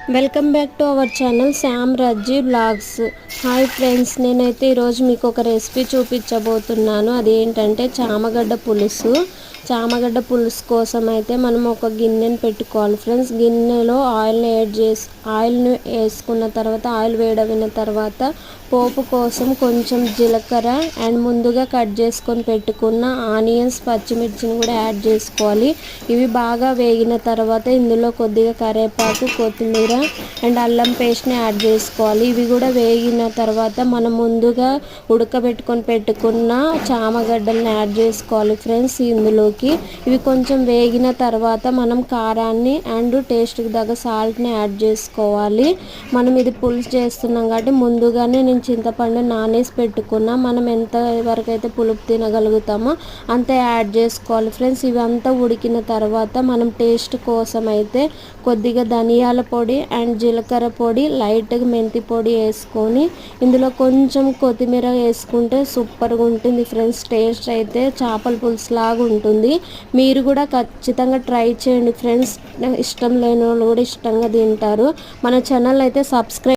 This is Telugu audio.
Welcome back to our channel Shyam Rajji vlogs. Hi friends, నేనైతే ఈరోజు మీకు ఒక రెసిపీ చూపించబోతున్నాను. అదేంటంటే చామగడ్డ పులుసు కోసం అయితే మనం ఒక గిన్నెని పెట్టుకోవాలి ఫ్రెండ్స్. గిన్నెలో ఆయిల్ని వేసుకున్న తర్వాత ఆయిల్ వేడవిన తర్వాత పోపు కోసం కొంచెం జీలకర్ర అండ్ ముందుగా కట్ చేసుకొని పెట్టుకున్న ఆనియన్స్, పచ్చిమిర్చిని కూడా యాడ్ చేసుకోవాలి. ఇవి బాగా వేగిన తర్వాత ఇందులో కొద్దిగా కరివేపాకు, కొత్తిమీర అండ్ అల్లం పేస్ట్ని యాడ్ చేసుకోవాలి. ఇవి కూడా వేగిన తర్వాత మనం ముందుగా ఉడకబెట్టుకొని పెట్టుకున్న చామగడ్డల్ని యాడ్ చేసుకోవాలి ఫ్రెండ్స్ ఇందులోకి. ఇవి కొంచెం వేగిన తర్వాత మనం కారాన్ని అండ్ టేస్ట్కి తగ్గ సాల్ట్ని యాడ్ చేసుకోవాలి. మనం ఇది పులుసు చేస్తున్నాం కాబట్టి ముందుగానే నేను చింతపండు నానేసి పెట్టుకున్నా. మనం ఎంత వరకు అయితే పులుపు తినగలుగుతామో అంతే యాడ్ చేసుకోవాలి ఫ్రెండ్స్. ఇవంతా ఉడికిన తర్వాత మనం టేస్ట్ కోసం అయితే కొద్దిగా ధనియాల పొడి అండ్ జీలకర్ర పొడి, లైట్గా మెంతి పొడి వేసుకొని ఇందులో కొంచెం కొత్తిమీర వేసుకుంటే సూపర్గా ఉంటుంది ఫ్రెండ్స్. టేస్ట్ అయితే చేపల పులుసు లాగా ఉంటుంది. మీరు కూడా ఖచ్చితంగా ట్రై చేయండి ఫ్రెండ్స్. ఇష్టం లేని వాళ్ళు కూడా ఇష్టంగా తింటారు. మన ఛానల్ అయితే సబ్స్క్రైబ్